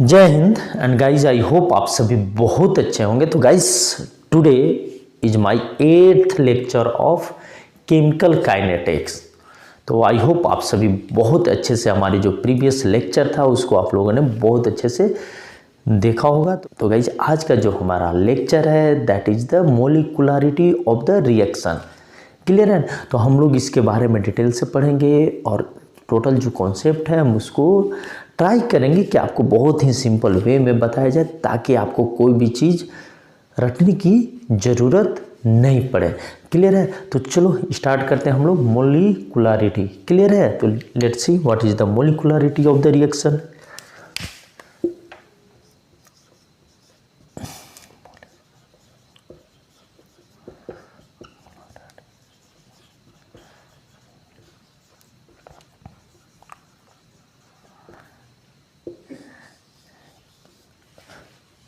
जय Hind and guys, I hope आप सभी बहुत अच्छे होंगे। तो guys, today is my 8th lecture of chemical kinetics. तो आई होप आप सभी बहुत अच्छे से हमारी जो प्रीवियस लेक्चर था उसको आप लोगों ने बहुत अच्छे से देखा होगा। तो गाइज, आज का जो हमारा लेक्चर है that is the molecularity of the reaction. Clear है? तो हम लोग इसके बारे में डिटेल से पढ़ेंगे और टोटल जो कॉन्सेप्ट है हम उसको ट्राई करेंगे कि आपको बहुत ही सिंपल वे में बताया जाए ताकि आपको कोई भी चीज़ रटने की ज़रूरत नहीं पड़े। क्लियर है? तो चलो स्टार्ट करते हैं हम लोग मोलिकुलरिटी। क्लियर है? तो let's see what is the molecularity of the reaction.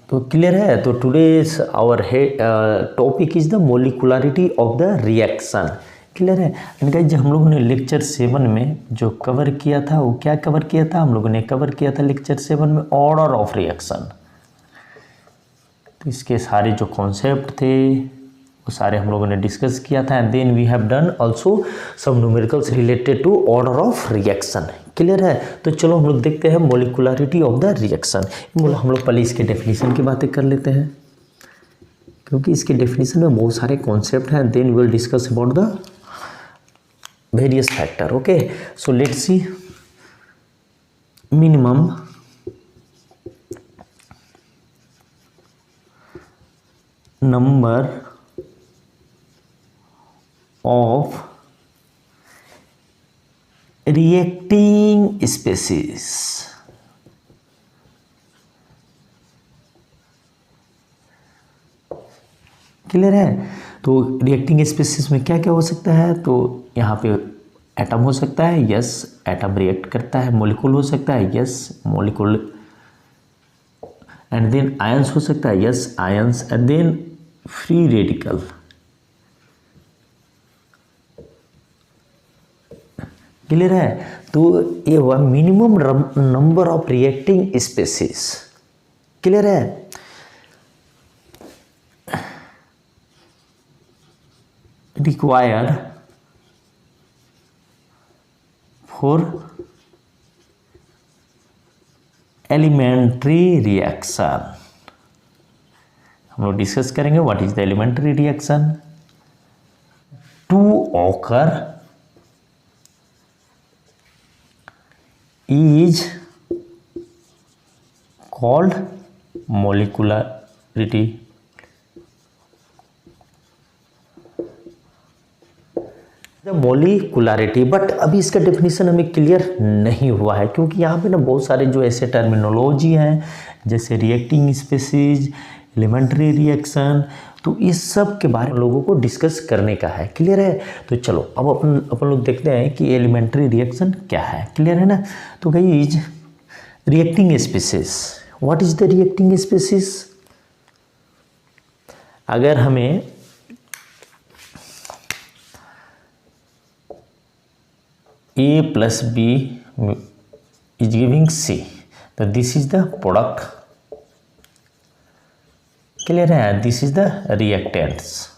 तो क्लियर है? तो today's our topic is the molecularity of the reaction. Clear है? एंड गाइस, हम लोगों ने लेक्चर 7 में जो कवर किया था वो क्या कवर किया था? हम लोगों ने कवर किया था लेक्चर 7 में ऑर्डर ऑफ रिएक्शन। तो इसके सारे जो कॉन्सेप्ट थे वो सारे हम लोगों ने डिस्कस किया था। And then we have done also some numericals related to order of reaction. Clear है? तो चलो हम लोग देखते हैं मोलिकुलरिटी ऑफ द रिएक्शन। हम लोग पहले इसके डेफिनेशन की बातें कर लेते हैं क्योंकि इसके डेफिनेशन में बहुत सारे कॉन्सेप्ट हैं। Then we will discuss about the various factor. Okay, so let's see minimum number of reacting species। Clear है? तो रिएक्टिंग स्पीसीज में क्या क्या हो सकता है? तो यहाँ पे एटम हो सकता है, यस एटम रिएक्ट करता है। मॉलिक्यूल हो सकता है, yes molecule. And then ions हो सकता है, yes ions. And then free radical. Clear है? तो ये हुआ minimum number of reacting species. Clear है? Required for elementary reaction. हम लोग डिस्कस करेंगे what is the elementary reaction to occur is called molecularity। The molecularity. But अभी इसका डेफिनेशन हमें क्लियर नहीं हुआ है क्योंकि यहाँ पे ना बहुत सारे जो ऐसे टर्मिनोलॉजी हैं जैसे रिएक्टिंग स्पीसीज, एलिमेंट्री रिएक्शन, तो इस सब के बारे में लोगों को डिस्कस करने का है। क्लियर है? तो चलो अब अपन लोग देखते हैं कि एलिमेंट्री रिएक्शन क्या है। क्लियर है ना? तो guys, reacting species, what is the reacting species? अगर हमें A plus B is giving C, तो this is the product. Clear है? This is the reactants.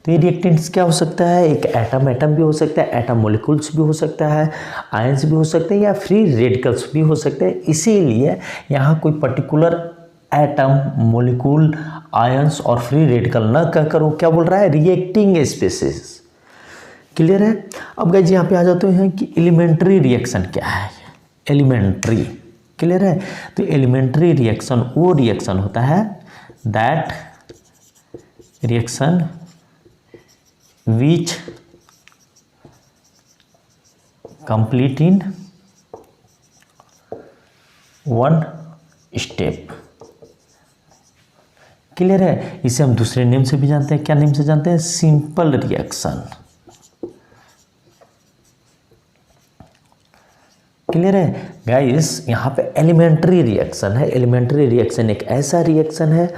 तो ये रिएक्टेंट्स क्या हो सकता है? एक एटम भी हो सकता है, एटम मॉलिक्यूल्स भी हो सकता है, आयंस भी हो सकते हैं या फ्री रेडिकल्स भी हो सकते हैं। इसीलिए यहाँ कोई पर्टिकुलर एटम, मॉलिक्यूल, आयंस और फ्री रेडिकल न कहकर वो क्या बोल रहा है? Reacting species. क्लियर है? अब गाइस यहाँ पे आ जाते हैं कि एलिमेंट्री रिएक्शन क्या है। एलिमेंट्री, क्लियर है? तो एलिमेंट्री रिएक्शन वो रिएक्शन होता है that reaction which complete in one step. Clear है? इसे हम दूसरे नेम से भी जानते हैं। क्या नेम से जानते हैं? Simple reaction. क्लियर है गाइस? यहाँ पे एलिमेंट्री रिएक्शन है। एलिमेंट्री रिएक्शन एक ऐसा रिएक्शन है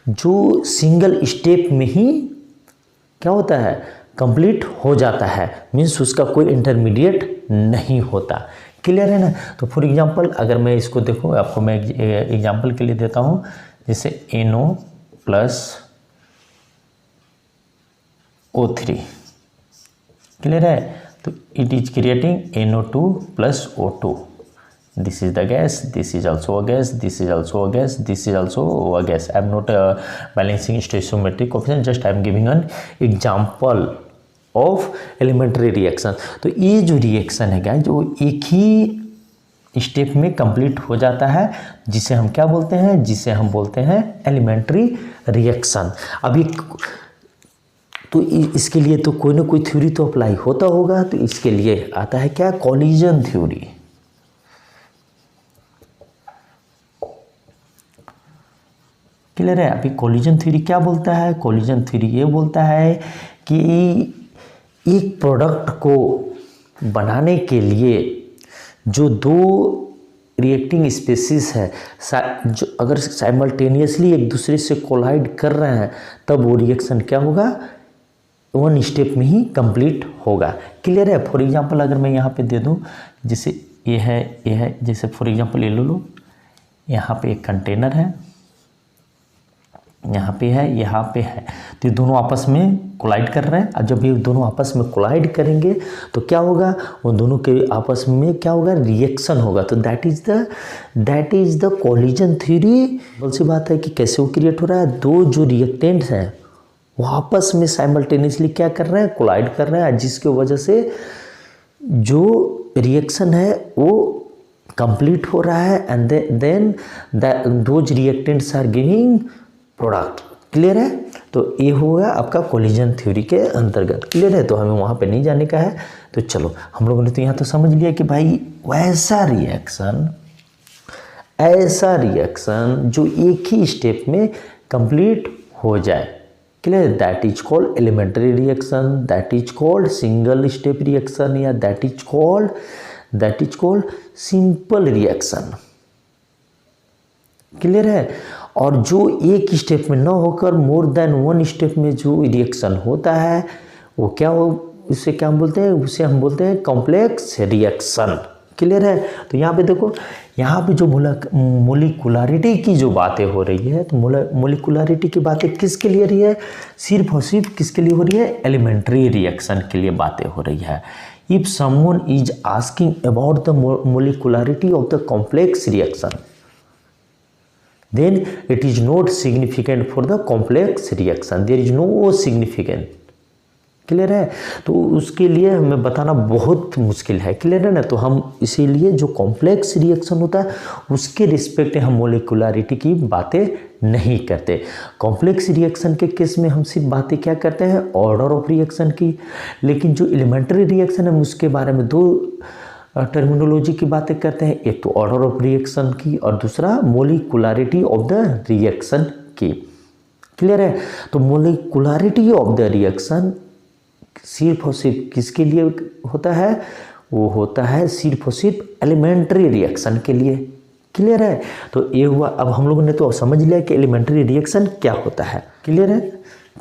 जो सिंगल स्टेप में ही क्या होता है? कंप्लीट हो जाता है, मीन्स उसका कोई इंटरमीडिएट नहीं होता। क्लियर है ना। तो फॉर एग्जांपल अगर मैं इसको देखो, आपको मैं एग्जांपल के लिए देता हूँ, जैसे NO प्लस O3, क्लियर है। तो it is creating NO2 plus O2, this is the gas, this is also a gas, this is also a gas, this is also a gas. I am not balancing stoichiometric coefficient, just I am giving an example of elementary reaction. तो ये जो reaction है guys, जो एक ही step में complete हो जाता है, जिसे हम क्या बोलते हैं, जिसे हम बोलते हैं एलिमेंट्री रिएक्शन। अभी तो इसके लिए तो कोई ना कोई थ्योरी तो अप्लाई होता होगा, तो इसके लिए आता है क्या, कोलिजन थ्योरी। क्लियर है। अभी कोलिजन थ्योरी क्या बोलता है, कोलिजन थ्योरी ये बोलता है कि एक प्रोडक्ट को बनाने के लिए जो दो रिएक्टिंग स्पीसीज है, जो अगर साइमल्टेनियसली एक दूसरे से कोलाइड कर रहे हैं, तब वो रिएक्शन क्या होगा, वन स्टेप में ही कंप्लीट होगा। क्लियर है। फॉर एग्जांपल अगर मैं यहाँ पे दे दूँ, जैसे ये है, जैसे फॉर एग्जांपल ये लो, यहाँ पे एक कंटेनर है, यहाँ पे है, यहाँ पे है, तो ये दोनों आपस में कोलाइड कर रहे हैं। और जब ये दोनों आपस में कोलाइड करेंगे तो क्या होगा, उन दोनों के आपस में क्या होगा, रिएक्शन होगा। तो that is the collision theory. बहुत सी बात है कि कैसे वो क्रिएट हो रहा है, दो जो रिएक्टेंट्स हैं वो आपस में साइमल्टेनियसली क्या कर रहे हैं, कोलाइड कर रहे हैं, जिसकी वजह से जो रिएक्शन है वो कंप्लीट हो रहा है, and then those reactants are giving product. Clear है। तो ये होगा आपका कोलिजन थ्योरी के अंतर्गत। क्लियर है। तो हमें वहाँ पे नहीं जाने का है। तो चलो, हम लोगों ने तो यहाँ तो समझ लिया कि भाई ऐसा रिएक्शन जो एक ही स्टेप में कंप्लीट हो जाए। Clear. That is called elementary reaction, that is called single step reaction, या that is called simple reaction. Clear है। और जो एक स्टेप में न होकर मोर देन वन स्टेप में जो रिएक्शन होता है, वो क्या हो, उसे क्या हम बोलते हैं, उसे हम बोलते हैं कॉम्प्लेक्स रिएक्शन। क्लियर है। तो यहाँ पे देखो, यहाँ पे जो मोलिकुलरिटी की जो बातें हो रही है, तो मोलिकुलरिटी की बातें किसके लिए रही है, सिर्फ और सिर्फ किसके लिए हो रही है, एलिमेंट्री रिएक्शन के लिए बातें हो रही है। If someone is asking about the molecularity of the complex reaction, then it is not significant for the complex reaction, there is no significant। Clear है। तो उसके लिए हमें बताना बहुत मुश्किल है। क्लियर है ना। तो हम इसीलिए जो कॉम्प्लेक्स रिएक्शन होता है उसके रिस्पेक्ट हम मोलिकुलरिटी की बातें नहीं करते। कॉम्प्लेक्स रिएक्शन के केस में हम सिर्फ बातें क्या करते हैं, ऑर्डर ऑफ रिएक्शन की। लेकिन जो एलिमेंट्री रिएक्शन है उसके बारे में दो टर्मिनोलॉजी की बातें करते हैं, एक तो ऑर्डर ऑफ रिएक्शन की और दूसरा मोलिकुलरिटी ऑफ द रिएक्शन की। क्लियर है। तो मोलिकुलरिटी ऑफ द रिएक्शन सिर्फ और सिर्फ किसके लिए होता है, वो होता है सिर्फ और सिर्फ एलिमेंट्री रिएक्शन के लिए। क्लियर है। तो ये हुआ। अब हम लोगों ने तो समझ लिया कि एलिमेंट्री रिएक्शन क्या होता है। क्लियर है।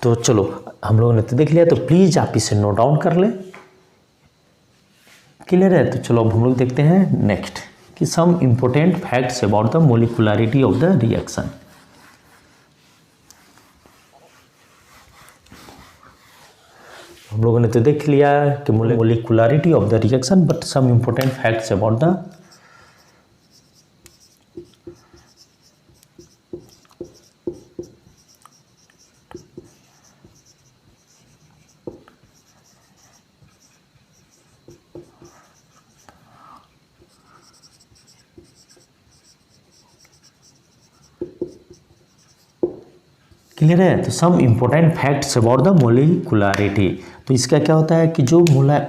तो चलो, हम लोगों ने तो देख लिया, तो प्लीज़ आप इसे नोट डाउन कर लें। क्लियर है। तो चलो अब हम लोग देखते हैं नेक्स्ट कि some important facts about the molecularity of the reaction. हम लोगों ने तो देख लिया कि molecularity of the reaction, but some important facts about the clear है। तो some important facts about the molecularity. तो इसका क्या होता है कि जो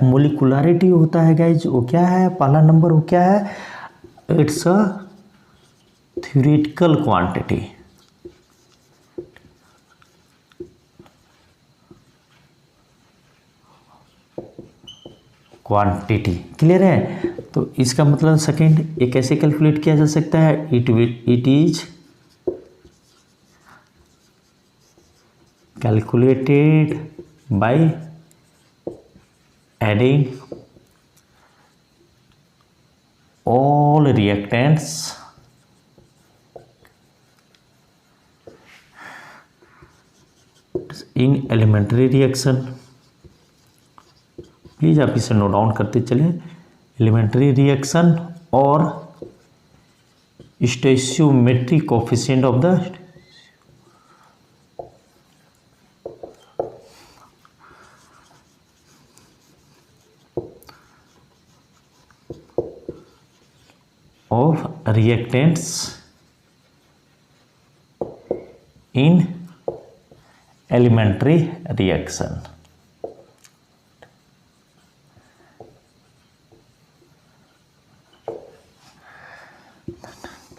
मोलिकुलरिटी होता है गाइज, वो क्या है, पहला नंबर वो क्या है, it's a theoretical quantity. Quantity. Clear है। तो इसका मतलब सेकेंड, ये कैसे कैलकुलेट किया जा सकता है, it is calculated by adding all reactants in elementary reaction, please आप इसे नोट डाउन करते चले, एलिमेंट्री रिएक्शन और stoichiometric coefficient of the reactants in elementary reaction.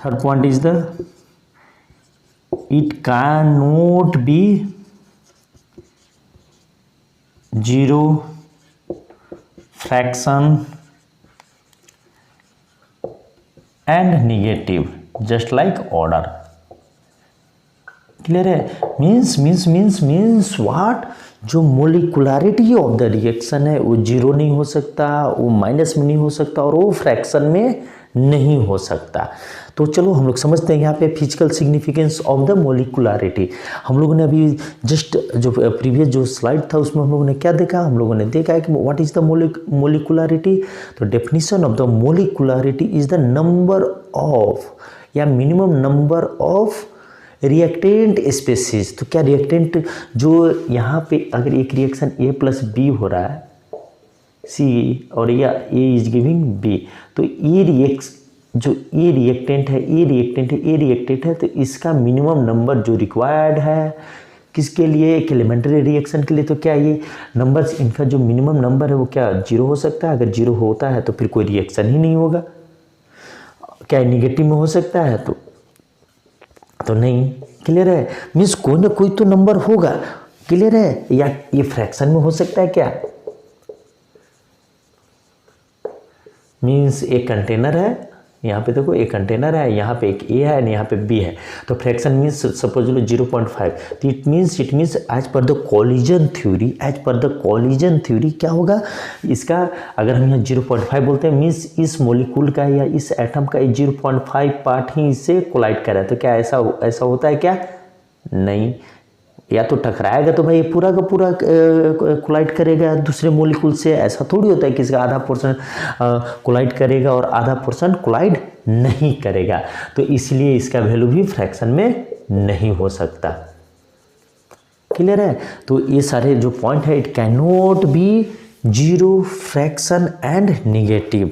Third point is it cannot be zero fraction and negative just like order. Clear है? Means what, जो molecularity of the reaction है वो zero नहीं हो सकता, वो minus में नहीं हो सकता और वो फ्रैक्शन में नहीं हो सकता। तो चलो हम लोग समझते हैं यहाँ पे physical significance of the molecularity. हम लोगों ने अभी जस्ट जो प्रीवियस जो स्लाइड था उसमें हम लोगों ने क्या देखा, हम लोगों ने देखा है कि व्हाट इज द मोलिकुलरिटी। तो definition of the molecularity is the number of या minimum number of reactant species. तो क्या रिएक्टेंट जो यहाँ पे अगर एक रिएक्शन ए प्लस बी हो रहा है सी और या ए इज गिविंग बी, तो ए रिएक्टेंट है तो इसका मिनिमम नंबर जो रिक्वायर्ड है किसके लिए, एक एलिमेंट्री रिएक्शन के लिए, तो क्या ये नंबर्स इनका जो मिनिमम नंबर है वो क्या जीरो हो सकता है? अगर जीरो होता है तो फिर कोई रिएक्शन ही नहीं होगा। क्या निगेटिव में हो सकता है? तो नहीं। क्लियर है? मीन्स कोई ना कोई तो नंबर होगा। क्लियर है? या ये फ्रैक्शन में हो सकता है क्या? मीन्स एक कंटेनर है, यहाँ पे देखो एक कंटेनर है, यहाँ पे एक ए है और यहाँ पे बी है, तो फ्रैक्शन मीन्स सपोज लो 0.5, तो it means as per the collision theory क्या होगा इसका, अगर हम यहाँ 0.5 बोलते हैं मीन्स इस मॉलिक्यूल का या इस एटम का 0.5 पार्ट ही इससे कोलाइड कर रहा है। तो क्या ऐसा होता है क्या? नहीं। या तो टकराएगा तो भाई पूरा का पूरा कोलाइड करेगा दूसरे मॉलिक्यूल से, ऐसा थोड़ी होता है कि इसका आधा पोर्शन कोलाइड करेगा और आधा पोर्शन कोलाइड नहीं करेगा। तो इसलिए इसका वैल्यू भी फ्रैक्शन में नहीं हो सकता। क्लियर है? तो ये सारे जो पॉइंट है, it can not be zero, fraction and negative.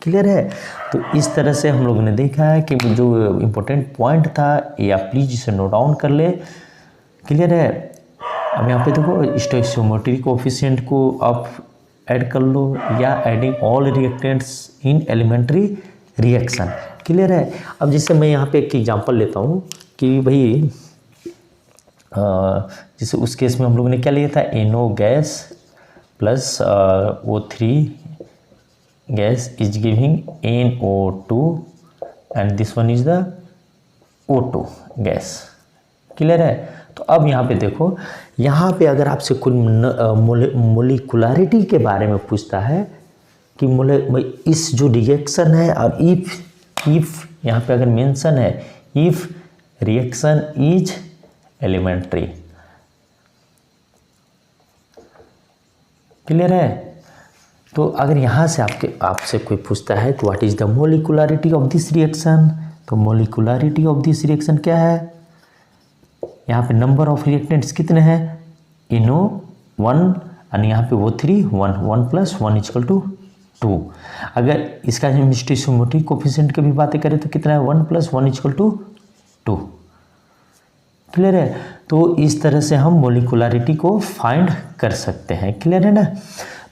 Clear है? तो इस तरह से हम लोगों ने देखा है कि जो इम्पोर्टेंट पॉइंट था या प्लीज इसे नोट डाउन कर ले। क्लियर है? अब यहाँ पे देखो स्टोइचियोमेट्रिक कोएफिशिएंट को आप ऐड कर लो या adding all reactants in elementary reaction. Clear है? अब जैसे मैं यहाँ पे एक एग्जांपल लेता हूँ कि भाई जैसे उस केस में हम लोगों ने क्या लिया था, NO gas plus O3 gas is giving NO2 and this one is the O2 gas. Clear है? तो अब यहाँ पे देखो, यहाँ पे अगर आपसे कोई मोलिकुलरिटी के बारे में पूछता है कि इस जो रिएक्शन है और इफ यहाँ पे अगर मेंशन है if reaction is elementary. Clear है? तो अगर यहाँ से आपसे कोई पूछता है कि what is the molecularity of this reaction, तो मोलिकुलरिटी ऑफ दिस रिएक्शन क्या है, यहाँ पे नंबर ऑफ रिएक्टेंट्स कितने हैं, NO 1 और यहाँ पे O3 1 + 1 = 2। अगर इसका हम स्टोइचियोमेट्रिक कोएफिशिएंट की भी बातें करें तो कितना है, 1 + 1 = 2। क्लियर है? तो इस तरह से हम मोलिकुलरिटी को फाइंड कर सकते हैं। क्लियर है ना?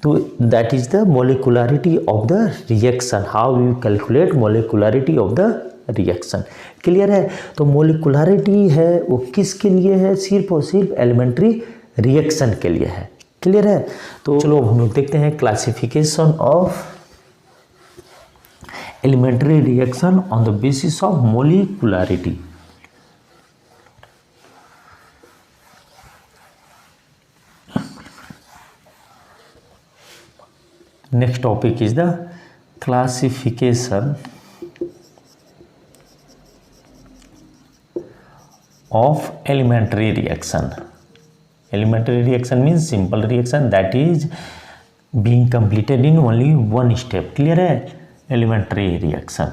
तो that is the molecularity of the reaction, how you calculate molecularity of the reaction. Clear है? तो मोलिकुलरिटी है वो किसके लिए है, सिर्फ और सिर्फ एलिमेंट्री रिएक्शन के लिए है। क्लियर है? तो चलो हम लोग देखते हैं classification of elementary reaction on the basis of molecularity. Next topic is the classification of elementary reaction. Elementary reaction means simple reaction that is being completed in only one step. Clear है? Elementary reaction.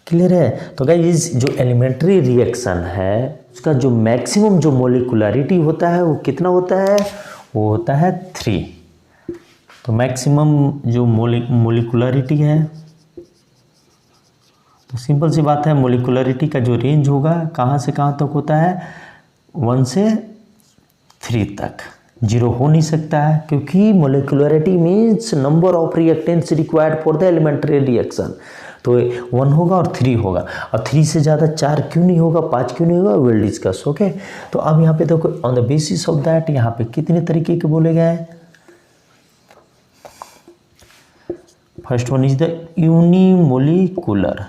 Clear है? तो guys जो elementary reaction है उसका जो maximum जो molecularity होता है वो कितना होता है? वो होता है 3. तो मैक्सिमम जो मोलिकुलरिटी है, तो सिंपल सी बात है, मोलिकुलरिटी का जो रेंज होगा कहाँ से कहाँ तक होता है? 1 से 3 तक. 0 हो नहीं सकता है क्योंकि molecularity means number of reactants required for the elementary reaction. तो 1 होगा और 3 होगा, और 3 से ज़्यादा 4 क्यों नहीं होगा, 5 क्यों नहीं होगा, विल डिस्कस. ओके, तो अब यहाँ पे देखो on the basis of that यहाँ पे कितने तरीके के बोले गए हैं. First one is the unimolecular.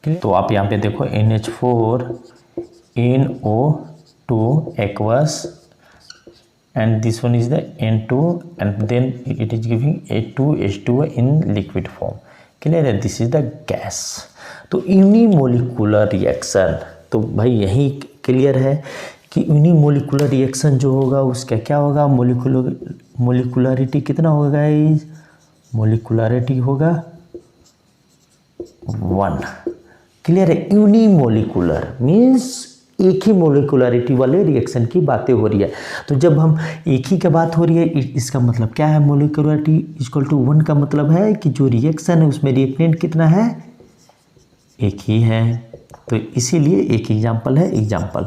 तो आप यहाँ पे देखो NH4 NO2 aqueous and this one is the N2 and then it is giving A2H2 in liquid form. Clear है? This is the gas. तो यूनिमोलिकुलर रिएक्शन, तो भाई यही क्लियर है कि यूनिमोलिकुलर रिएक्शन जो होगा उसका क्या होगा? मोलिकुलरिटी कितना होगा गाइस? मोलिकुलरिटी होगा 1. क्लियर है? यूनिमोलिकुलर मीन्स एक ही मोलिकुलरिटी वाले रिएक्शन की बातें हो रही है. तो जब हम एक ही की बात हो रही है इसका मतलब क्या है? मोलिकुलरिटी इक्वल टू 1 का मतलब है कि जो रिएक्शन है उसमें रिएक्टेंट कितना है? एक ही है. तो इसीलिए एक एग्जाम्पल है एग्जाम्पल.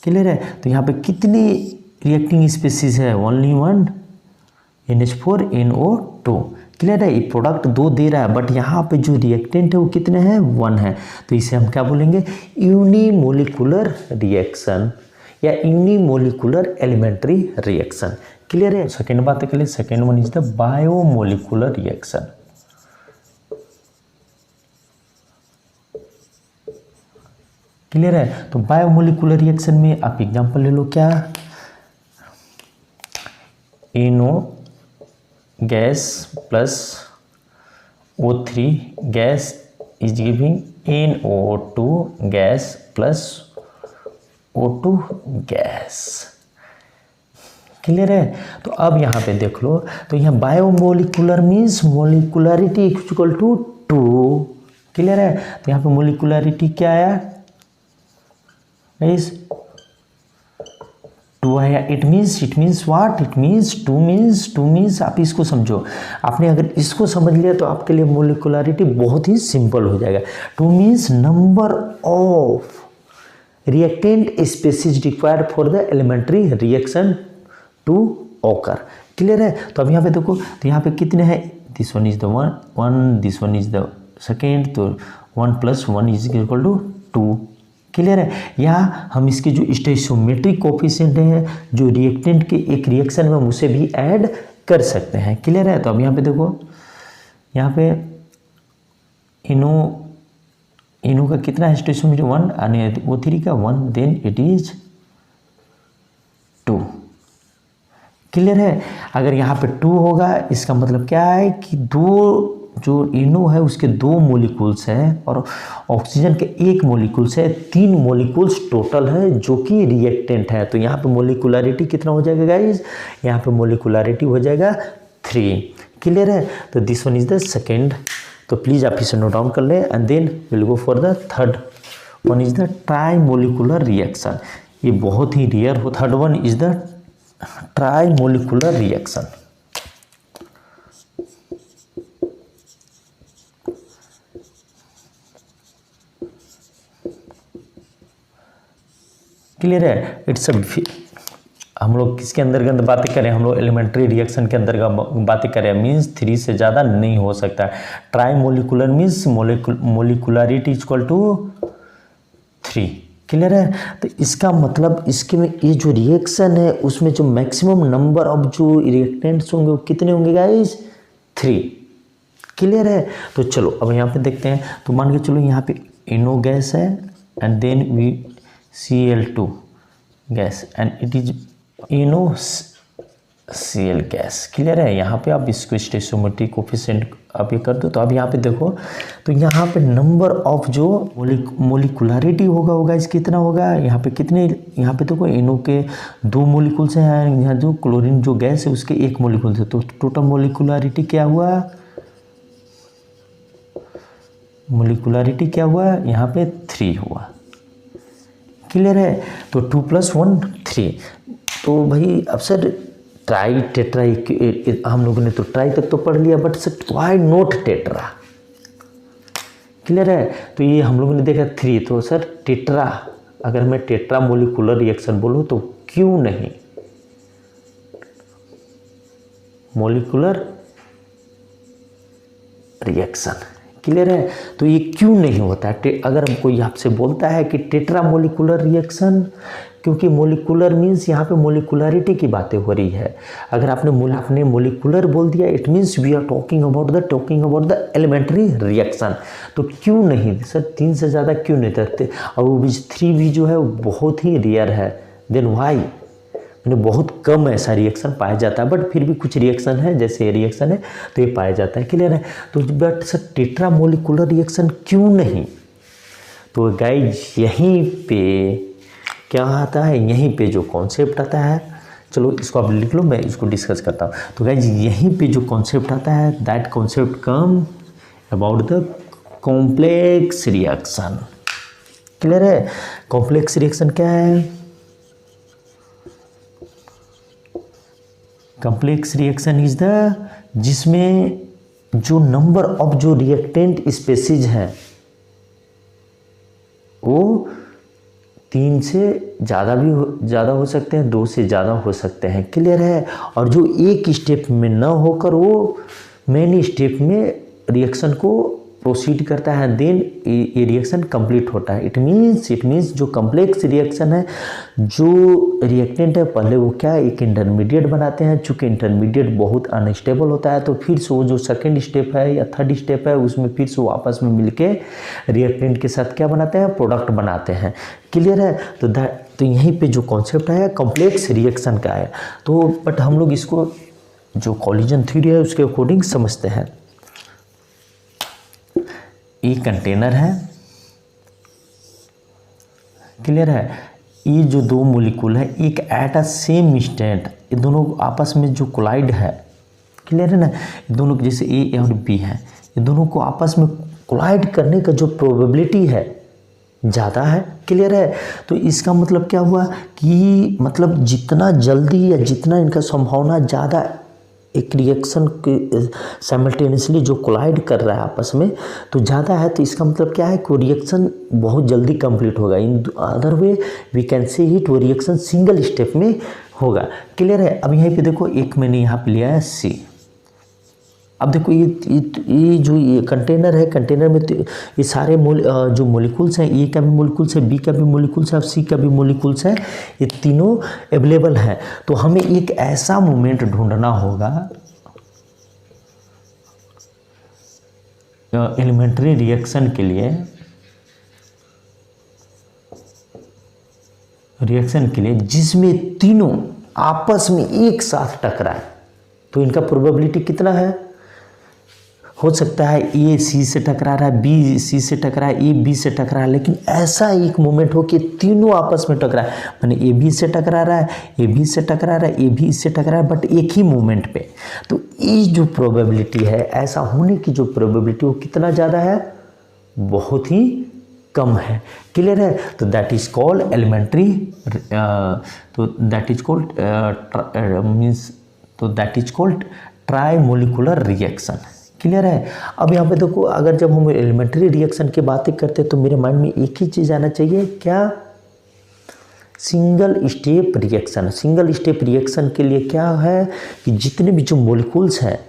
क्लियर है? तो यहाँ पे कितनी रिएक्टिंग स्पीसीज है? Only 1 NH4 NO2. क्लियर है? ये प्रोडक्ट 2 दे रहा है बट यहाँ पे जो रिएक्टेंट है वो कितने हैं? 1 है. तो इसे हम क्या बोलेंगे? यूनिमोलिकुलर रिएक्शन या यूनिमोलिकुलर एलिमेंट्री रिएक्शन. क्लियर है? सेकेंड बात के लिए second one is the biomolecular reaction. Clear है? तो बायोमोलिकुलर रिएक्शन में आप एग्जांपल ले लो. क्या? NO gas plus O3 gas is giving NO2 gas plus O2 gas. Clear है? तो अब यहाँ पे देख लो, तो यहाँ bimolecular means molecularity equal to 2. Clear है? तो यहाँ पे मोलिकुलरिटी क्या आया? इस 2 आया. It means what? It means 2 means आप इसको समझो. आपने अगर इसको समझ लिया तो आपके लिए मोलिकुलरिटी बहुत ही सिंपल हो जाएगा. 2 means number of reactant species required for the elementary reaction to occur. Clear है? तो अब यहाँ पे देखो, तो यहाँ पे कितने हैं? This one is the 1, this one is the second. तो 1 + 1 इज इक्वल टू 2. क्लियर है? यहाँ हम इसके जो स्टोइचियोमेट्रिक कोफिशिएंट हैं जो रिएक्टेंट के एक रिएक्शन में हम उसे भी ऐड कर सकते हैं. क्लियर है? तो अब यहाँ पे देखो, यहाँ पे इनो का कितना है स्टोइचियोमेट्रिक? 1 और O3 का 1, देन इट इज 2. क्लियर है? अगर यहाँ पे 2 होगा इसका मतलब क्या है कि 2 जो इनो है उसके 2 मोलिक्यूल्स हैं और ऑक्सीजन के 1 मोलिक्यूल्स है. 3 मोलिक्यूल्स टोटल है जो कि रिएक्टेंट है. तो यहाँ पे मोलिकुलरिटी कितना हो जाएगा गाइज? यहाँ पे मोलिकुलरिटी हो जाएगा 3. क्लियर है? तो this one is the second. तो प्लीज़ आप इसे नोट डाउन कर लें and then will go for the third one is the trimolecular reaction. ये बहुत ही रेयर हो. Third one is the trimolecular reaction. Clear है? इट्स हम लोग किसके अंतर्गत बातें करें? हम लोग एलिमेंट्री रिएक्शन के अंतर्गत बातें करें. मीन्स 3 से ज़्यादा नहीं हो सकता. Trimolecular means molecularity equal to 3. Clear है? तो इसका मतलब इसके में ये जो रिएक्शन है उसमें जो मैक्सिमम नंबर ऑफ जो रिएक्टेंट्स होंगे वो कितने होंगे गाइस? 3. क्लियर है? तो चलो अब यहाँ पे देखते हैं. तो मान के चलो यहाँ पे NO गैस है and then we Cl2 gas and it is NOCl gas. Clear है। यहाँ पे आप इसको स्टोइचियोमेट्रिक कोफिशिएंट आप ये कर दो तो अब यहाँ पे देखो तो यहाँ पे नंबर ऑफ जो मोलिकुलरिटी होगा वो गाइस कितना होगा, यहाँ पे कितने, यहाँ पे देखो NO के 2 मोलिकुल्स हैं, यहाँ जो क्लोरीन जो गैस है उसके 1 मोलिकुल है, तो टोटल मोलिकुलरिटी क्या हुआ, मोलिकुलरिटी क्या हुआ यहाँ पे 3 हुआ। क्लियर है। तो 2 + 1 3। तो भाई अब सर ट्राई टेट्रा हम लोगों ने तो ट्राई तक तो पढ़ लिया, but sir why not tetra. Clear है। तो ये हम लोगों ने देखा 3, तो सर टेट्रा, अगर मैं टेट्रा मोलिकुलर रिएक्शन बोलूँ तो क्यों नहीं मोलिकुलर रिएक्शन। क्लियर है। तो ये क्यों नहीं होता है, अगर कोई आपसे बोलता है कि टेट्रा मोलिकुलर रिएक्शन, क्योंकि मोलिकुलर मीन्स यहाँ पे मोलिकुलरिटी की बातें हो रही है। अगर आपने मोलिकुलर बोल दिया it means we are talking about the elementary reaction. तो क्यों नहीं सर 3 से ज़्यादा क्यों नहीं करते, और वो भी 3 भी जो है वो बहुत ही रेयर है। देन वाई, मैंने बहुत कम ऐसा रिएक्शन पाया जाता है, बट फिर भी कुछ रिएक्शन है, जैसे ये रिएक्शन है तो ये पाया जाता है। क्लियर है। तो but sir tetra molecular reaction क्यों नहीं, तो गाइज यहीं पे क्या आता है, यहीं पे जो कॉन्सेप्ट आता है, चलो इसको आप लिख लो, मैं इसको डिस्कस करता हूँ। तो गाइज यहीं पे जो कॉन्सेप्ट आता है that concept come about the complex reaction. Clear है। कॉम्प्लेक्स रिएक्शन क्या है, कॉम्प्लेक्स रिएक्शन इज द जिसमें जो नंबर ऑफ जो रिएक्टेंट स्पेसीज हैं वो 3 से ज़्यादा हो सकते हैं, 2 से ज़्यादा हो सकते हैं। क्लियर है। और जो एक स्टेप में न होकर वो मेनी स्टेप में रिएक्शन को प्रोसीड करता है, देन ये रिएक्शन कंप्लीट होता है। इट मीन्स जो कॉम्प्लेक्स रिएक्शन है, जो रिएक्टेंट है पहले वो क्या एक इंटरमीडिएट बनाते हैं, चूँकि इंटरमीडिएट बहुत अनस्टेबल होता है तो फिर से वो जो सेकेंड स्टेप है या थर्ड स्टेप है उसमें फिर से वो आपस में मिलके रिएक्टेंट के साथ क्या बनाते हैं, प्रोडक्ट बनाते हैं। क्लियर है। तो यहीं पे जो कॉन्सेप्ट है कॉम्प्लेक्स रिएक्शन का है। तो बट हम लोग इसको जो कॉलिजन थ्योरी है उसके अकॉर्डिंग समझते हैं। ये कंटेनर है। क्लियर है। ये जो 2 मोलिकुल है एक एट अ सेम इंस्टेंट, ये दोनों आपस में जो कोलाइड है, क्लियर है ना, ये दोनों जैसे ए और बी है, ये दोनों को आपस में कोलाइड करने का जो प्रोबेबिलिटी है ज़्यादा है। क्लियर है। तो इसका मतलब क्या हुआ कि मतलब जितना जल्दी या जितना इनका संभावना ज़्यादा एक रिएक्शन के साइमल्टेनियसली जो कोलाइड कर रहा है आपस में तो ज़्यादा है, तो इसका मतलब क्या है कि वो रिएक्शन बहुत जल्दी कंप्लीट होगा। In other way we can say hit वो रिएक्शन सिंगल स्टेप में होगा। क्लियर है। अब यहीं पे देखो एक मैंने यहाँ पे लिया है C। अब देखो ये जो ये कंटेनर है, कंटेनर में तो ये सारे जो मोलिकुल्स हैं, ए का भी मोलिकुल्स है, बी का भी मोलिकुल्स है और सी का भी मोलिकुल्स है, ये तीनों अवेलेबल है। तो हमें एक ऐसा मोमेंट ढूंढना होगा एलिमेंट्री रिएक्शन के लिए जिसमें तीनों आपस में एक साथ टकराए। तो इनका प्रोबेबिलिटी कितना है, हो सकता है ए सी से टकरा रहा है, बी सी से टकरा है, ए बी से टकरा है, लेकिन ऐसा एक मोमेंट हो कि तीनों आपस में टकरा है, माने ए बी से टकरा रहा है, ए बी से टकरा रहा है, ए बी से टकरा है, बट एक ही मोमेंट पे। तो ये जो प्रोबेबिलिटी है, ऐसा होने की जो प्रोबेबिलिटी वो कितना ज़्यादा है, बहुत ही कम है। क्लियर है। तो दैट इज कॉल्ड एलिमेंट्री, तो that is called try molecular reaction. Clear है। अब यहाँ पे देखो अगर जब हम एलिमेंट्री रिएक्शन की बातें करते हैं तो मेरे माइंड में एक ही चीज़ आना चाहिए, क्या, single step reaction. Single step reaction के लिए क्या है कि जितने भी जो मॉलिक्यूल्स हैं,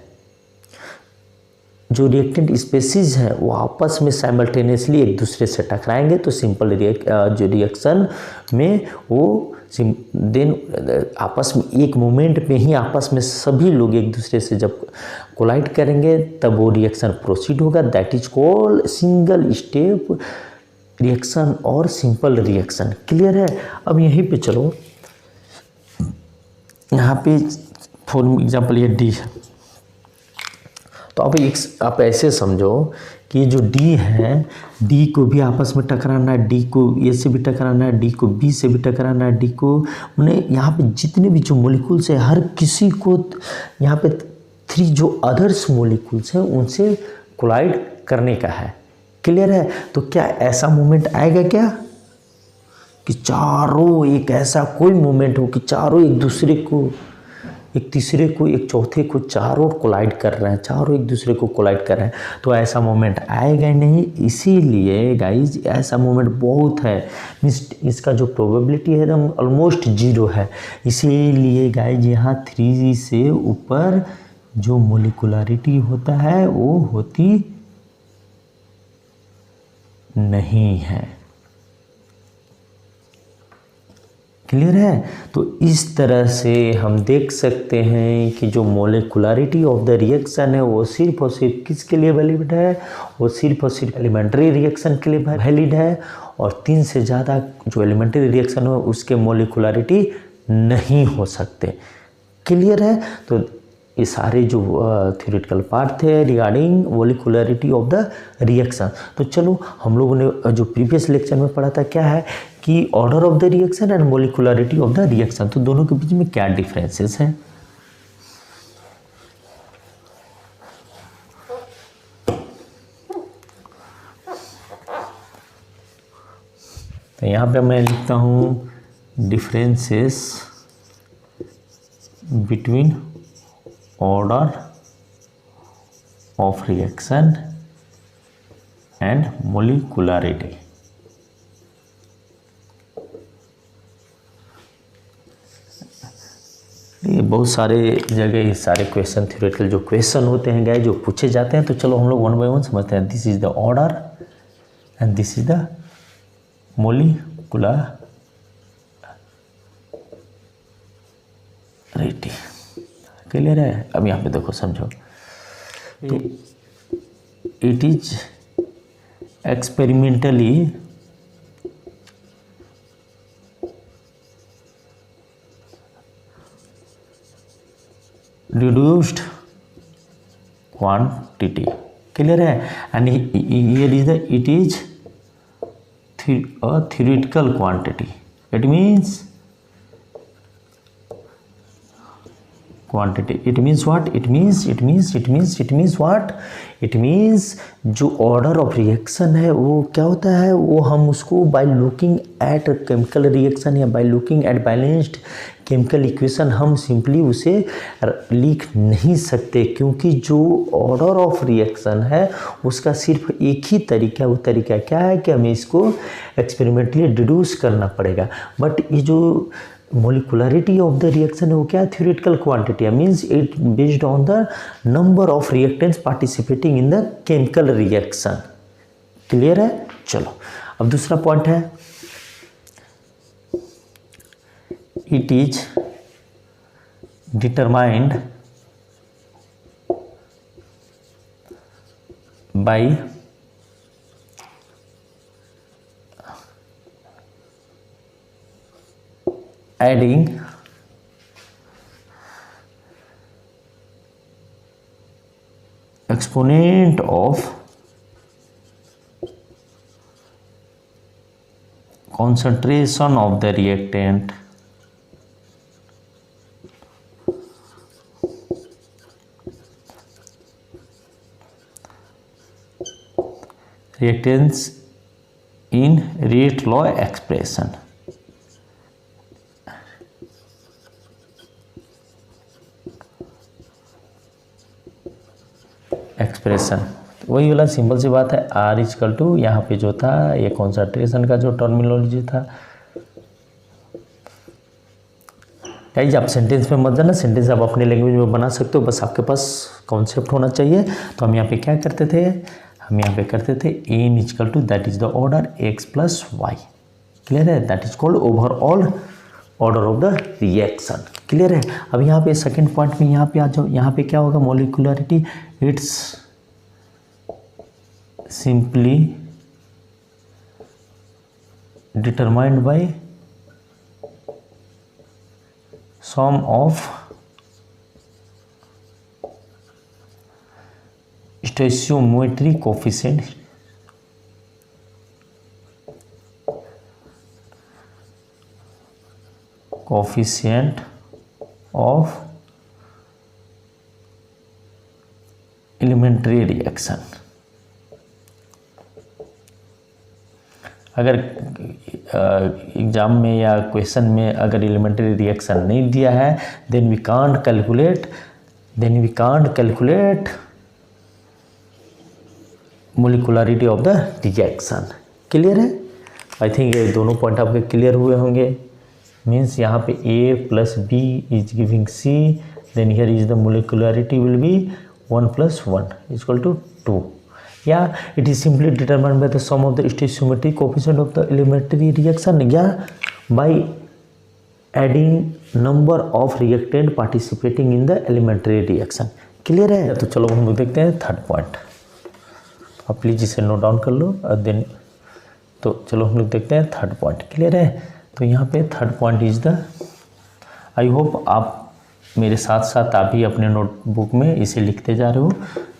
जो रिएक्टेंट स्पेसीज हैं, वो आपस में साइमल्टेनियसली एक दूसरे से टकराएंगे तो सिंपल जो रिएक्शन में वो देन आपस में एक मोमेंट में ही आपस में सभी लोग एक दूसरे से जब कोलाइड करेंगे तब वो रिएक्शन प्रोसीड होगा। That is called single step reaction और सिंपल रिएक्शन। क्लियर है। अब यहीं पे चलो, यहाँ पे फॉर एग्जाम्पल ये डी है, तो आप ऐसे समझो कि जो डी है, डी को भी आपस में टकराना है, डी को ए से भी टकराना है, डी को बी से भी टकराना है, डी को मैंने यहाँ पे जितने भी जो मोलिकुल्स है हर किसी को यहाँ पे 3 जो अदर्स मोलिकुल्स हैं उनसे कोलाइड करने का है। क्लियर है। तो क्या ऐसा मोमेंट आएगा क्या कि चारों एक ऐसा कोई मोमेंट हो कि चारों एक दूसरे को, एक तीसरे को, एक चौथे को, चारों कोलाइड कर रहे हैं, चारों एक दूसरे को कोलाइड कर रहे हैं? तो ऐसा मोमेंट आएगा नहीं। इसीलिए गाइज ऐसा मोमेंट बहुत है, मीन्स इसका जो प्रोबेबिलिटी है एकदम ऑलमोस्ट 0 है। इसीलिए गाइज यहाँ 3 से ऊपर जो मोलिकुलरिटी होता है वो होती नहीं है। क्लियर है। तो इस तरह से हम देख सकते हैं कि जो मोलिकुलरिटी ऑफ द रिएक्शन है वो सिर्फ और सिर्फ किसके लिए वैलिड है, वो सिर्फ और सिर्फ एलिमेंट्री रिएक्शन के लिए वैलिड है, और 3 से ज़्यादा जो एलिमेंट्री रिएक्शन हो उसके मोलिकुलरिटी नहीं हो सकते। क्लियर है। तो ये सारे जो थ्योरेटिकल पार्ट थे regarding molecularity of the reaction. तो चलो हम लोगों ने जो प्रीवियस लेक्चर में पढ़ा था क्या है कि order of the reaction and molecularity of the reaction, तो दोनों के बीच में क्या डिफरेंसेस हैं। तो यहाँ पे मैं लिखता हूँ differences between order of reaction and molecularity. ये बहुत सारे जगह ये सारे क्वेश्चन थ्योरेटिकल जो क्वेश्चन होते हैं गाइस जो पूछे जाते हैं, तो चलो हम लोग 1 बाय 1 समझते हैं। This is the order and this is the molecularity. Clear है। अब यहाँ पे देखो समझो, तो it is experimentally reduced quantity। Clear है। And here is the it is a theoretical quantity, it means quantity, it means what, it means what, it means जो order of reaction है वो क्या होता है, वो हम उसको by looking at chemical reaction या by looking at balanced chemical equation हम सिंपली उसे लिख नहीं सकते, क्योंकि जो ऑर्डर ऑफ रिएक्शन है उसका सिर्फ एक ही तरीका है। वो तरीका क्या है कि हमें इसको एक्सपेरिमेंटली डिड्यूस करना पड़ेगा। बट ये जो मोलिकुलरिटी ऑफ द रिएक्शन है वो क्या है, थ्योरेटिकल क्वांटिटी है, means it based on the number of reactants participating in the chemical reaction. Clear है। चलो अब दूसरा पॉइंट है, it is determined by adding exponent of concentration of the reactant reactants in rate law expression। वही वाला simple सी बात है, R equal to यहाँ पे जो था ये कॉन्सेंट्रेशन का जो टर्मिनोलॉजी था। गाइस आप सेंटेंस में मत जाना, सेंटेंस आप अपने लैंग्वेज में बना सकते हो, बस आपके पास कॉन्सेप्ट होना चाहिए। तो हम यहाँ पे क्या करते थे, हम यहाँ पे करते थे n equal to that is the order x plus y. Clear है। That is called overall order of the reaction. Clear है। अब यहाँ पे सेकंड पॉइंट में यहाँ पे आ जाओ, यहाँ पे क्या होगा, molecularity it's simply determined by sum of stoichiometry coefficient of elementary reaction. अगर एग्जाम में या क्वेश्चन में अगर एलिमेंट्री रिएक्शन नहीं दिया है, then we can't calculate molecularity of the reaction. Clear है? आई थिंक ये दोनों पॉइंट आपके क्लियर हुए होंगे। मीन्स यहाँ पे A plus B is giving C, then here is the molecularity will be 1 + 1 = 2. Yeah, it is simply determined by the sum of the stoichiometric coefficient of the elementary reaction, yeah, by adding number of reactant participating in the elementary reaction. Clear है? तो चलो हम लोग देखते हैं third point. आप please इसे note down कर लो और देन तो चलो हम लोग देखते हैं थर्ड पॉइंट। क्लियर है? तो यहाँ पे third point is the, I hope आप मेरे साथ साथ आप भी अपने नोटबुक में इसे लिखते जा रहे हो।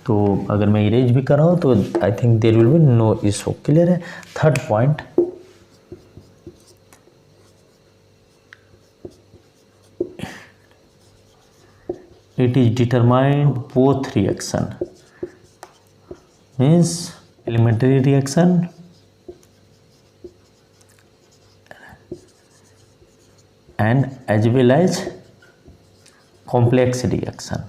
तो अगर मैं इरेज भी कर रहा हूँ तो I think there will be no issue. Clear है? Third point, it is determined both reaction, means elementary reaction and as well as complex reaction.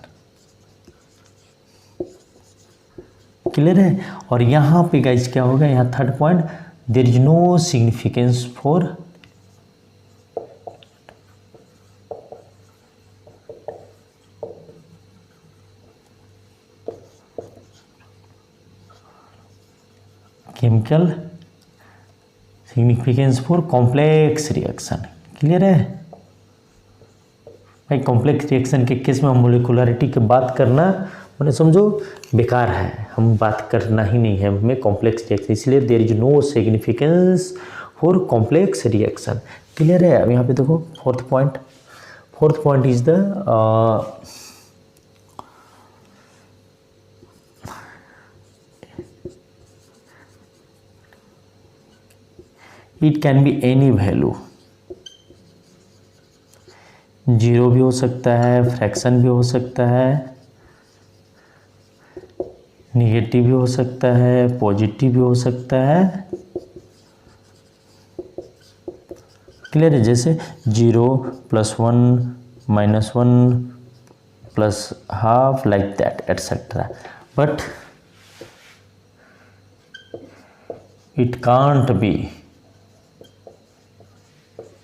Clear है? और यहाँ पे गाइज क्या होगा, यहाँ third point, there is no significance for chemical significance for complex reaction. Clear है भाई? Complex reaction के केस में हम मोलिकुलरिटी की बात करना मैंने समझो बेकार है, हम बात करना ही नहीं है हमें कॉम्प्लेक्स रिएक्शन, इसलिए there is no significance for complex reaction. Clear है? अब यहाँ पे देखो fourth point is the it can be any value, 0 भी हो सकता है, फ्रैक्शन भी हो सकता है, निगेटिव भी हो सकता है, पॉजिटिव भी हो सकता है। क्लियर है? जैसे 0 + 1 -1 +½ like that etcetera, but it can't B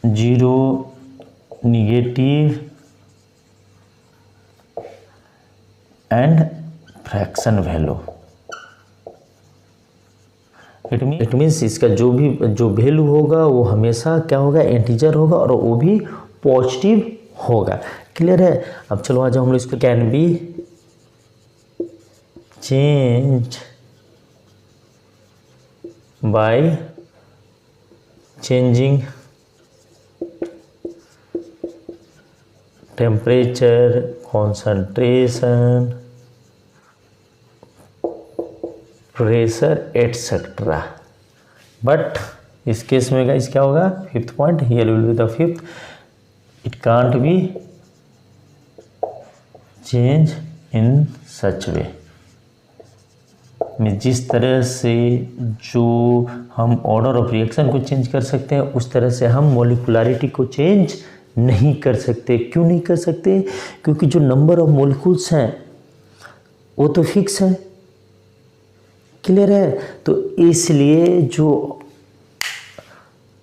0 negative and fraction value. It means इसका जो वैल्यू होगा वो हमेशा क्या होगा, इंटीजर होगा और वो भी पॉजिटिव होगा। क्लियर है? अब चलो आ जाओ हम लोग इसको, can be change by changing temperature, concentration, pressure etcetera. But इस केस में गाइस क्या होगा, fifth point, here will be the fifth, it can't be change in such way, में जिस तरह से जो हम ऑर्डर ऑफ रिएक्शन को चेंज कर सकते हैं उस तरह से हम मोलिकुलरिटी को चेंज नहीं कर सकते। क्यों नहीं कर सकते? क्योंकि जो नंबर ऑफ मोलिक्यूल्स हैं वो तो फिक्स है। क्लियर है? तो इसलिए जो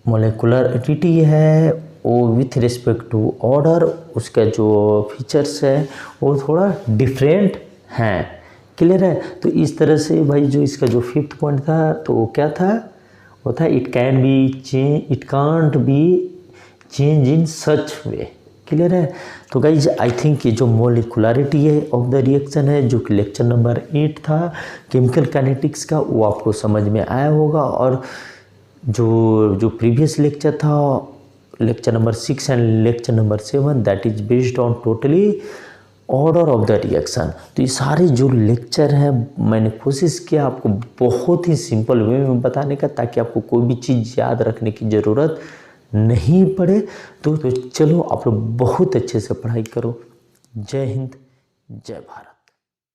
मोलिकुलरिटी है वो विथ रिस्पेक्ट टू ऑर्डर, उसका जो फीचर्स है वो थोड़ा डिफरेंट हैं। क्लियर है? तो इस तरह से भाई जो इसका जो फिफ्थ पॉइंट था तो वो क्या था, वो था it can be change, it can't be change in such way. Clear है? तो गाइज आई थिंक ये जो मोलिकुलरिटी है ऑफ द रिएक्शन है, जो कि लेक्चर नंबर 8 था केमिकल काइनेटिक्स का, वो आपको समझ में आया होगा। और जो जो प्रीवियस लेक्चर था, lecture number 6 and lecture number 7, that is based on totally order of the reaction. तो ये सारे जो लेक्चर हैं मैंने कोशिश किया आपको बहुत ही सिंपल वे में बताने का, ताकि आपको कोई भी चीज़ याद रखने की ज़रूरत नहीं पड़े। तो चलो आप लोग बहुत अच्छे से पढ़ाई करो। जय हिंद, जय भारत।